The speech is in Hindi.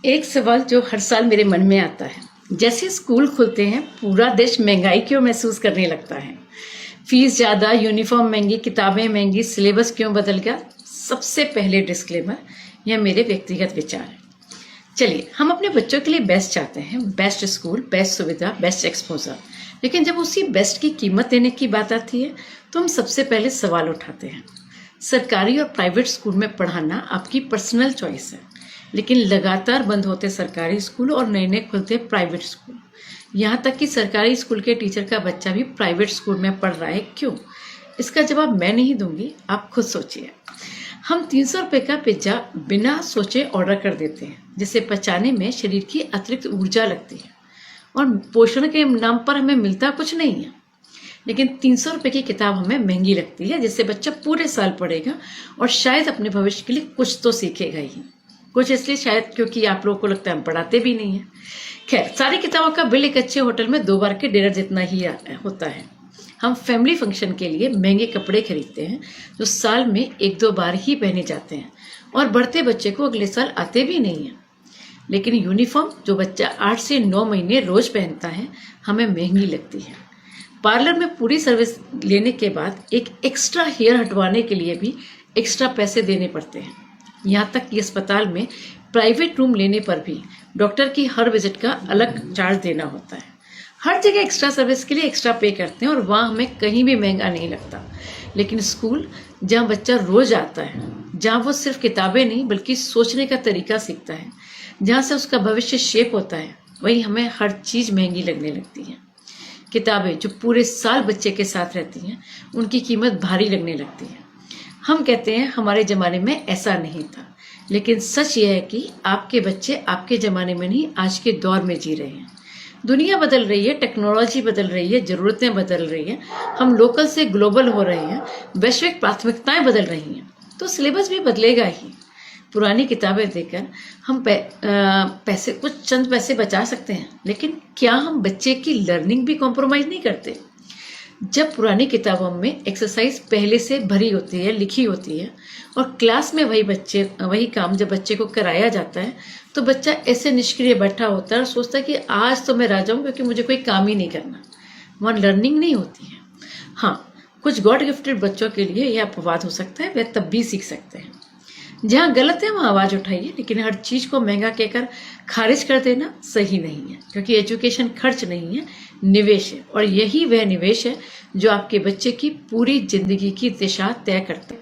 एक सवाल जो हर साल मेरे मन में आता है, जैसे स्कूल खुलते हैं पूरा देश महंगाई क्यों महसूस करने लगता है। फीस ज़्यादा, यूनिफॉर्म महंगी, किताबें महंगी, सिलेबस क्यों बदल गया। सबसे पहले डिस्क्लेमर, यह मेरे व्यक्तिगत विचार है। चलिए, हम अपने बच्चों के लिए बेस्ट चाहते हैं, बेस्ट स्कूल, बेस्ट सुविधा, बेस्ट एक्सपोजर। लेकिन जब उसी बेस्ट की कीमत देने की बात आती है तो हम सबसे पहले सवाल उठाते हैं। सरकारी और प्राइवेट स्कूल में पढ़ाना आपकी पर्सनल चॉइस है, लेकिन लगातार बंद होते सरकारी स्कूल और नए नए खुलते प्राइवेट स्कूल। यहाँ तक कि सरकारी स्कूल के टीचर का बच्चा भी प्राइवेट स्कूल में पढ़ रहा है, क्यों? इसका जवाब मैं नहीं दूंगी, आप खुद सोचिए। हम 300 रुपये का पिज्ज़ा बिना सोचे ऑर्डर कर देते हैं, जिसे पचाने में शरीर की अतिरिक्त ऊर्जा लगती है और पोषण के नाम पर हमें मिलता कुछ नहीं है। लेकिन 300 रुपये की किताब हमें महंगी लगती है, जिससे बच्चा पूरे साल पढ़ेगा और शायद अपने भविष्य के लिए कुछ तो सीखेगा ही। कुछ इसलिए शायद क्योंकि आप लोगों को लगता है हम पढ़ाते भी नहीं हैं। खैर, सारी किताबों का बिल एक अच्छे होटल में 2 बार के डिनर जितना ही होता है। हम फैमिली फंक्शन के लिए महंगे कपड़े खरीदते हैं जो साल में 1-2 बार ही पहने जाते हैं और बढ़ते बच्चे को अगले साल आते भी नहीं हैं। लेकिन यूनिफॉर्म जो बच्चा 8 से 9 महीने रोज पहनता है, हमें महंगी लगती है। पार्लर में पूरी सर्विस लेने के बाद एक एक्स्ट्रा हेयर हटवाने के लिए भी एक्स्ट्रा पैसे देने पड़ते हैं। यहाँ तक कि अस्पताल में प्राइवेट रूम लेने पर भी डॉक्टर की हर विजिट का अलग चार्ज देना होता है। हर जगह एक्स्ट्रा सर्विस के लिए एक्स्ट्रा पे करते हैं और वहाँ हमें कहीं भी महंगा नहीं लगता। लेकिन स्कूल, जहाँ बच्चा रोज आता है, जहाँ वो सिर्फ किताबें नहीं बल्कि सोचने का तरीका सीखता है, जहाँ से उसका भविष्य शेप होता है, वहीं हमें हर चीज़ महंगी लगने लगती है। किताबें जो पूरे साल बच्चे के साथ रहती हैं, उनकी कीमत भारी लगने लगती है। हम कहते हैं हमारे ज़माने में ऐसा नहीं था, लेकिन सच यह है कि आपके बच्चे आपके ज़माने में नहीं, आज के दौर में जी रहे हैं। दुनिया बदल रही है, टेक्नोलॉजी बदल रही है, ज़रूरतें बदल रही हैं, हम लोकल से ग्लोबल हो रहे हैं, वैश्विक प्राथमिकताएं बदल रही हैं, तो सिलेबस भी बदलेगा ही। पुरानी किताबें देकर हम चंद पैसे बचा सकते हैं, लेकिन क्या हम बच्चे की लर्निंग भी कॉम्प्रोमाइज़ नहीं करते? जब पुरानी किताबों में एक्सरसाइज पहले से भरी होती है, लिखी होती है, और क्लास में वही काम जब बच्चे को कराया जाता है, तो बच्चा ऐसे निष्क्रिय बैठा होता है और सोचता है कि आज तो मैं रह जाऊँ क्योंकि मुझे कोई काम ही नहीं करना। वहाँ लर्निंग नहीं होती है। हाँ, कुछ गॉड गिफ्टेड बच्चों के लिए यह अपवाद हो सकता है, वे तब भी सीख सकते हैं। जहाँ गलत है वहाँ आवाज़ उठाइए, लेकिन हर चीज़ को महंगा कहकर खारिज कर देना सही नहीं है, क्योंकि एजुकेशन खर्च नहीं है, निवेश है। और यही वह निवेश है जो आपके बच्चे की पूरी जिंदगी की दिशा तय करता है।